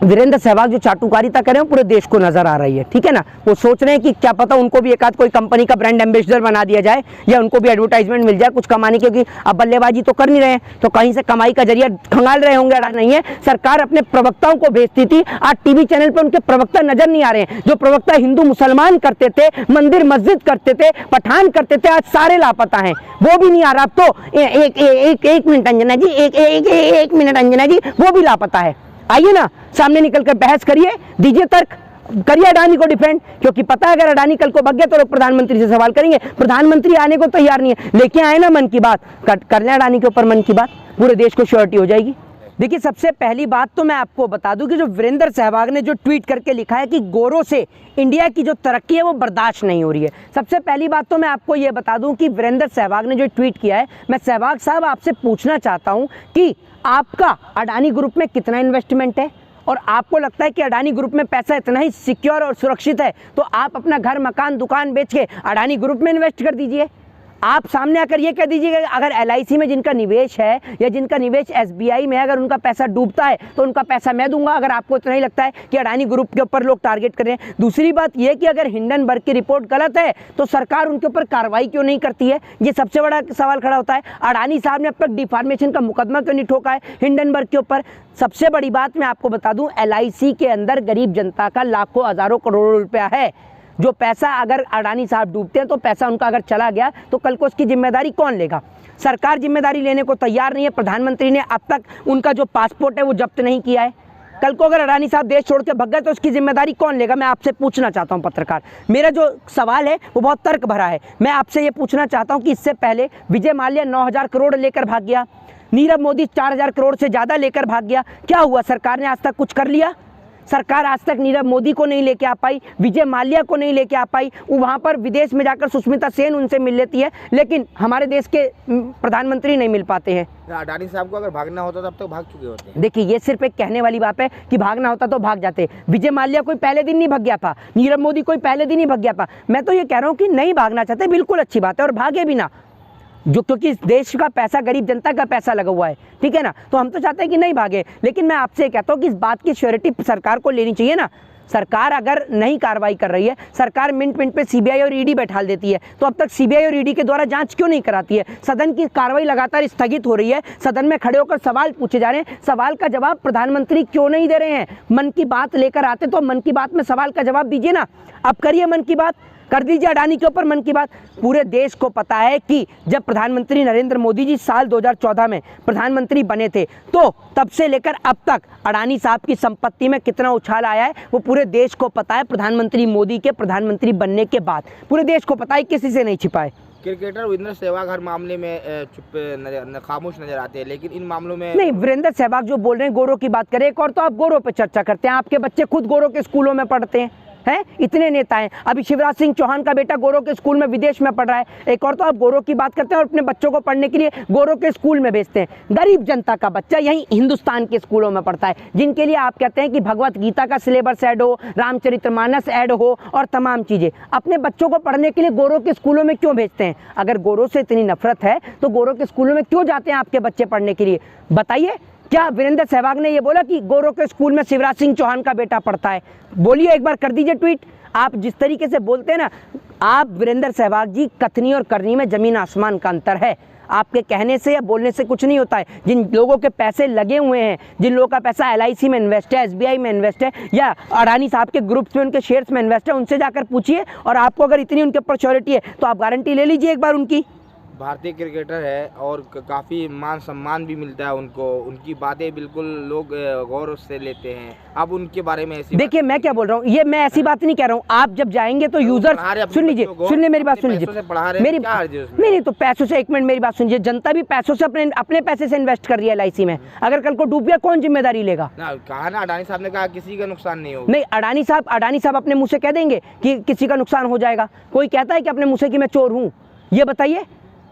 वीरेंद्र सहवाग जो चाटुकारिता कर रहे हैं पूरे देश को नजर आ रही है, ठीक है ना। वो सोच रहे हैं कि क्या पता उनको भी एक आध कोई कंपनी का ब्रांड एम्बेसडर बना दिया जाए या उनको भी एडवर्टाइजमेंट मिल जाए कुछ कमाने, क्योंकि अब बल्लेबाजी तो कर नहीं रहे हैं तो कहीं से कमाई का जरिया खंगाल रहे होंगे। नहीं है, सरकार अपने प्रवक्ताओं को भेजती थी, आज टीवी चैनल पर उनके प्रवक्ता नजर नहीं आ रहे हैं। जो प्रवक्ता हिंदू मुसलमान करते थे, मंदिर मस्जिद करते थे, पठान करते थे, आज सारे लापता हैं, वो भी नहीं आ रहा। अब तो एक मिनट अंजना जी, एक मिनट अंजना जी, वो भी लापता है। आइए ना सामने निकलकर बहस करिए, दीजिए तर्क, करिए अडानी को डिफेंड, क्योंकि पता है अगर अडानी कल को भग गया तो लोग प्रधानमंत्री से सवाल करेंगे। प्रधानमंत्री आने को तैयार नहीं है, लेके आए ना मन की बात, कर लें अडानी के ऊपर मन की बात, पूरे देश को श्योरिटी हो जाएगी। देखिए सबसे पहली बात तो मैं आपको बता दूं कि जो वीरेंद्र सहवाग ने जो ट्वीट करके लिखा है कि गोरों से इंडिया की जो तरक्की है वो बर्दाश्त नहीं हो रही है। सबसे पहली बात तो मैं आपको ये बता दूं कि वीरेंद्र सहवाग ने जो ट्वीट किया है, मैं सहवाग साहब आपसे पूछना चाहता हूं कि आपका अडानी ग्रुप में कितना इन्वेस्टमेंट है, और आपको लगता है कि अडानी ग्रुप में पैसा इतना ही सिक्योर और सुरक्षित है तो आप अपना घर मकान दुकान बेच के अडानी ग्रुप में इन्वेस्ट कर दीजिए। आप सामने आकर ये कह दीजिएगा अगर LIC में जिनका निवेश है या जिनका निवेश SBI में है, अगर उनका पैसा डूबता है तो उनका पैसा मैं दूंगा, अगर आपको इतना ही लगता है कि अडानी ग्रुप के ऊपर लोग टारगेट कर रहे हैं। दूसरी बात ये कि अगर हिंडनबर्ग की रिपोर्ट गलत है तो सरकार उनके ऊपर कार्रवाई क्यों नहीं करती है, ये सबसे बड़ा सवाल खड़ा होता है। अडानी साहब ने अब तक डिफॉर्मेशन का मुकदमा क्यों नहीं ठोका है हिंडनबर्ग के ऊपर। सबसे बड़ी बात मैं आपको बता दूं, LIC के अंदर गरीब जनता का लाखों हजारों करोड़ों रुपया है, जो पैसा अगर अडानी साहब डूबते हैं तो पैसा उनका अगर चला गया तो कल को उसकी जिम्मेदारी कौन लेगा। सरकार जिम्मेदारी लेने को तैयार नहीं है। प्रधानमंत्री ने अब तक उनका जो पासपोर्ट है वो जब्त नहीं किया है। कल को अगर अडानी साहब देश छोड़ के भग गए तो उसकी जिम्मेदारी कौन लेगा। मैं आपसे पूछना चाहता हूं पत्रकार, मेरा जो सवाल है वो बहुत तर्क भरा है। मैं आपसे ये पूछना चाहता हूं कि इससे पहले विजय माल्या 9,000 करोड़ लेकर भाग गया, नीरव मोदी 4,000 करोड़ से ज़्यादा लेकर भाग गया, क्या हुआ? सरकार ने आज तक कुछ कर लिया? सरकार आज तक नीरव मोदी को नहीं लेके आ पाई, विजय माल्या को नहीं लेके आ पाई। वहाँ पर विदेश में जाकर सुष्मिता सेन उनसे मिल लेती है, लेकिन हमारे देश के प्रधानमंत्री नहीं मिल पाते हैं। अडानी साहब को अगर भागना होता तब तो भाग चुके होते हैं। देखिए ये सिर्फ एक कहने वाली बात है कि भागना होता तो भाग जाते। विजय माल्या कोई पहले दिन नहीं भाग गया था, नीरव मोदी कोई पहले दिन ही भाग गया था। मैं तो ये कह रहा हूँ कि नहीं भागना चाहते, बिल्कुल अच्छी बात है, और भागे भी ना, जो क्योंकि इस देश का पैसा गरीब जनता का पैसा लगा हुआ है, ठीक है ना, तो हम तो चाहते हैं कि नहीं भागे। लेकिन मैं आपसे कहता हूँ कि इस बात की श्योरिटी सरकार को लेनी चाहिए ना। सरकार अगर नहीं कार्रवाई कर रही है, सरकार मिनट मिनट पे CBI और ED बैठा देती है, तो अब तक CBI और ED के द्वारा जांच क्यों नहीं कराती है? सदन की कार्रवाई लगातार स्थगित हो रही है, सदन में खड़े होकर सवाल पूछे जा रहे हैं, सवाल का जवाब प्रधानमंत्री क्यों नहीं दे रहे हैं? मन की बात लेकर आते तो मन की बात में सवाल का जवाब दीजिए ना। अब करिए मन की बात, कर दीजिए अडानी के ऊपर मन की बात। पूरे देश को पता है कि जब प्रधानमंत्री नरेंद्र मोदी जी साल 2014 में प्रधानमंत्री बने थे तो तब से लेकर अब तक अडानी साहब की संपत्ति में कितना उछाल आया है वो पूरे देश को पता है। प्रधानमंत्री मोदी के प्रधानमंत्री बनने के बाद पूरे देश को पता है, किसी से नहीं छिपा है। क्रिकेटर वीरेंद्र सहवाग हर मामले में खामोश नजर आते हैं, लेकिन इन मामलों में नहीं। वीरेंद्र सहवाग जो बोल रहे हैं गोरों की बात करें, एक और तो आप गोरों पे चर्चा करते हैं, आपके बच्चे खुद गोरों के स्कूलों में पढ़ते हैं, इतने नेता हैं। अभी शिवराज सिंह चौहान का बेटा गोरों के स्कूल में विदेश में पढ़ रहा है। एक और तो आप गोरों की बात करते हैं और अपने बच्चों को पढ़ने के लिए गोरों के स्कूल में भेजते हैं। गरीब जनता का बच्चा यहीं हिंदुस्तान के स्कूलों में पढ़ता है, जिनके लिए आप कहते हैं कि भगवत गीता का सिलेबस ऐड हो, रामचरितमानस ऐड हो और तमाम चीजें। अपने बच्चों को पढ़ने के लिए गोरों के स्कूलों में क्यों भेजते हैं? अगर गोरों से इतनी नफरत है तो गोरों के स्कूलों में क्यों जाते हैं आपके बच्चे पढ़ने के लिए? बताइए, क्या वीरेंद्र सहवाग ने ये बोला कि गोरों के स्कूल में शिवराज सिंह चौहान का बेटा पढ़ता है? बोलिए, एक बार कर दीजिए ट्वीट। आप जिस तरीके से बोलते हैं ना, आप वीरेंद्र सहवाग जी, कथनी और करनी में जमीन आसमान का अंतर है। आपके कहने से या बोलने से कुछ नहीं होता है। जिन लोगों के पैसे लगे हुए हैं, जिन लोगों का पैसा LIC में इन्वेस्ट है, SBI में इन्वेस्ट है या अडानी साहब के ग्रुप्स में उनके शेयर्स में इन्वेस्ट है, उनसे जाकर पूछिए। और आपको अगर इतनी उनके ऊपर श्योरिटी है तो आप गारंटी ले लीजिए एक बार उनकी। भारतीय क्रिकेटर है और काफ़ी मान सम्मान भी मिलता है उनको, उनकी बातें बिल्कुल लोग गौर से लेते हैं। अब उनके बारे में ऐसी देखिए, मैं क्या बोल रहा हूँ, ये मैं ऐसी बात नहीं कह रहा हूँ। आप जब जाएंगे तो यूजर सुन लीजिए, सुनिए मेरी बात, सुन लीजिए मेरी नहीं तो पैसों से, एक मिनट मेरी बात सुनिए। जनता भी पैसों से अपने पैसे से इन्वेस्ट कर रही है LIC में। अगर कल को डूब गया कौन जिम्मेदारी लेगा? कहा ना, अडानी साहब ने कहा किसी का नुकसान नहीं होगा। नहीं, अडानी साहब अपने मुँह से कह देंगे कि किसी का नुकसान हो जाएगा? कोई कहता है कि अपने मुँह से कि मैं चोर हूँ? ये बताइए।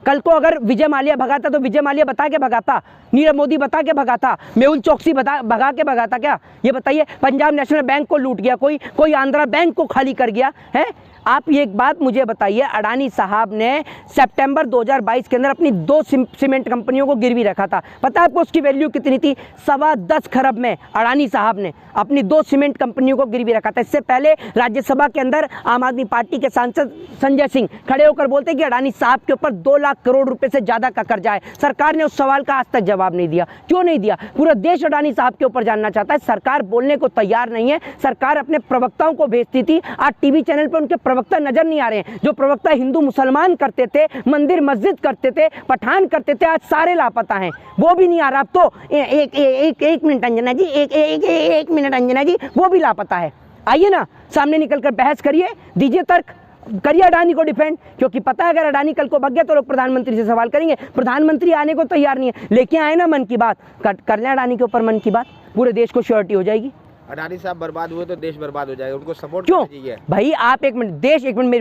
कल को अगर विजय माल्या भगाता तो विजय माल्या बता के भगाता, नीरव मोदी बता के भगाता, मेहुल चोकसी भगा के भगाता क्या? ये बताइए। पंजाब नेशनल बैंक को लूट गया कोई आंध्रा बैंक को खाली कर गया है। आप ये एक बात मुझे बताइए, अडानी साहब ने सितंबर 2022 के अंदर अपनी 2 सीमेंट कंपनियों को गिरवी रखा था। पता है आपको उसकी वैल्यू कितनी थी? 10.25 खरब में अडानी साहब ने अपनी 2 सीमेंट कंपनियों को गिरवी रखा था। इससे पहले राज्यसभा के अंदर आम आदमी पार्टी के सांसद संजय सिंह खड़े होकर बोलते कि अडानी साहब के ऊपर 2 लाख करोड़ रुपए से ज्यादा का कर्जा है। सरकार ने उस सवाल का आज तक जवाब नहीं दिया। क्यों नहीं दिया? पूरा देश अडानी साहब के ऊपर जानना चाहता है। सरकार बोलने को तैयार नहीं है। सरकार अपने प्रवक्ताओं को भेजती थी, आज टीवी चैनल पर उनके प्रवक्ता नजर नहीं आ रहे हैं। जो प्रवक्ता हिंदू मुसलमान करते थे, मंदिर मस्जिद करते थे, पठान करते थे, आज सारे लापता हैं। वो भी नहीं आ रहा। अब तो एक मिनट अंजना जी, एक मिनट अंजना जी, वो भी लापता है। आइए ना, सामने निकलकर बहस करिए, दीजिए तर्क, करिए अडानी को डिफेंड, क्योंकि पता है अगर अडानी कल को भग गया तो लोग प्रधानमंत्री से सवाल करेंगे। प्रधानमंत्री आने को तैयार नहीं है। लेके आए ना मन की बात, कर लें अडानी के ऊपर मन की बात, पूरे देश को श्योरिटी हो जाएगी। अडानी साहब बर्बाद हुए तो देश बर्बाद हो जाएगा, उनको सपोर्ट क्यों? करना चाहिए। भाई आप एक मिनट,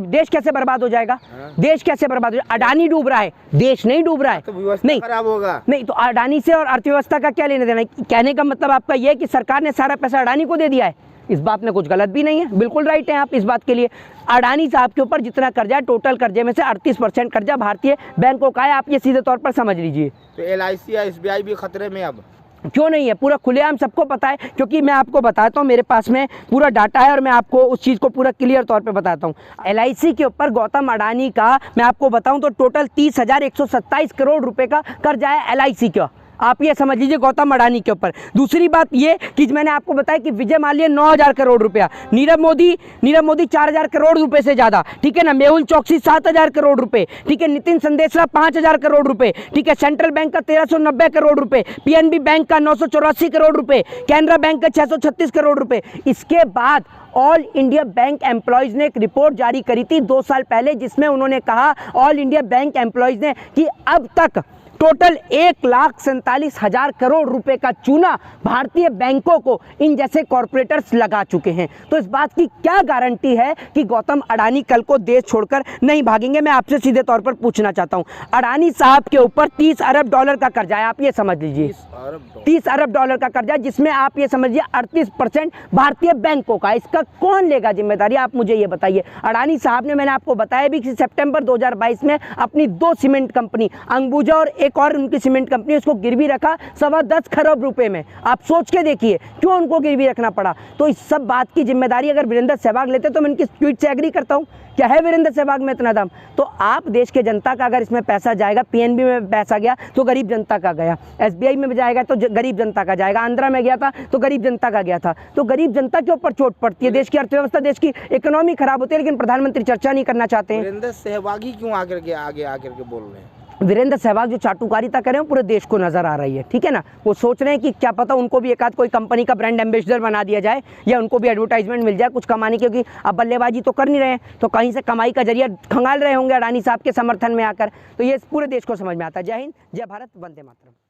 देश कैसे बर्बाद हो जाएगा? देश कैसे बर्बाद हो जाएगा? अडानी डूब रहा है, देश नहीं डूब रहा है। तो व्यवस्था नहीं खराब होगा। नहीं तो अडानी से और अर्थव्यवस्था का क्या लेना देना? कहने का मतलब आपका यह है कि सरकार ने सारा पैसा अडानी को दे दिया है। इस बात में कुछ गलत भी नहीं है, बिल्कुल राइट है आप इस बात के लिए। अडानी साहब के ऊपर जितना कर्जा है, टोटल कर्जे में से 38% कर्जा भारतीय बैंकों का है। आप ये सीधे तौर पर समझ लीजिए। तो LIC या SBI भी खतरे में अब? क्यों नहीं है? पूरा खुलेआम सबको पता है, क्योंकि मैं आपको बताता हूँ, मेरे पास में पूरा डाटा है और मैं आपको उस चीज़ को पूरा क्लियर तौर पे बताता हूँ। LIC के ऊपर गौतम अडानी का मैं आपको बताऊँ तो टोटल 30,127 करोड़ रुपए का कर्जा है LIC का। आप ये समझ लीजिए गौतम अडानी के ऊपर। दूसरी बात ये कि मैंने आपको बताया कि विजय माल्या 9,000 करोड़ रुपया, नीरव मोदी 4,000 करोड़ रुपए से ज़्यादा, ठीक है ना, मेहुल चोकसी 7,000 करोड़ रुपए, ठीक है, नितिन संदेशरा 5,000 करोड़ रुपए, ठीक है, सेंट्रल बैंक का 1,390 करोड़ रुपए, PNB बैंक का 984 करोड़ रुपए, कैनरा बैंक का 636 करोड़ रुपए। इसके बाद ऑल इंडिया बैंक एम्प्लॉयज़ ने एक रिपोर्ट जारी करी थी 2 साल पहले, जिसमें उन्होंने कहा, ऑल इंडिया बैंक एम्प्लॉयज़ ने, कि अब तक टोटल 1,47,000 करोड़ रुपए का चूना भारतीय बैंकों को इन जैसे कॉरपोरेटर्स लगा चुके हैं। तो इस बात की क्या गारंटी है कि गौतम अडानी कल को देश छोड़कर नहीं भागेंगे? मैं आपसे सीधे तौर पर पूछना चाहता हूं। अडानी साहब के ऊपर 30 अरब डॉलर का कर्जा है, आप ये समझ लीजिए, 30 अरब डॉलर का कर्जा, जिसमें आप ये समझिए 38% भारतीय बैंकों का। इसका कौन लेगा जिम्मेदारी? आप मुझे ये बताइए। अडानी साहब ने, मैंने आपको बताया भी कि सितंबर 2022 में अपनी 2 सीमेंट कंपनी अंबुजा और एक और उनकी सीमेंट कंपनी, उसको गिरवी रखा 10.25 खरब रुपए में। आप सोच के देखिए क्यों उनको गिरवी रखना पड़ा। तो इस सब बात की जिम्मेदारी अगर वीरेंद्र सहवाग लेते तो मैं इनकी ट्वीट से एग्री करता हूं। क्या है वीरेंद्र सहवाग में इतना दम? तो आप देश के जनता का अगर इसमें पैसा जाएगा, PNB में पैसा गया तो गरीब जनता का गया, SBI में जाएगा तो गरीब जनता का जाएगा, आंध्रा में गया था तो गरीब जनता का गया था। तो गरीब जनता के ऊपर चोट पड़ती है, देश की अर्थव्यवस्था, देश की इकोनॉमी खराब होती है, लेकिन प्रधानमंत्री चर्चा नहीं करना चाहते हैं। वीरेंद्र सहवाग ही क्यों आगे आकर के बोल रहे हैं? वीरेंद्र सहवाग जो चाटुकारिता कर रहे हैं पूरे देश को नजर आ रही है, ठीक है ना। वो सोच रहे हैं कि क्या पता उनको भी एकाध कोई कंपनी का ब्रांड एम्बेसडर बना दिया जाए, या उनको भी एडवर्टाइजमेंट मिल जाए कुछ कमाने, क्योंकि अब बल्लेबाजी तो कर नहीं रहे हैं, तो कहीं से कमाई का जरिया खंगाल रहे होंगे अडानी साहब के समर्थन में आकर। तो ये पूरे देश को समझ में आता है। जय हिंद, जय भारत, वंदे मातरम।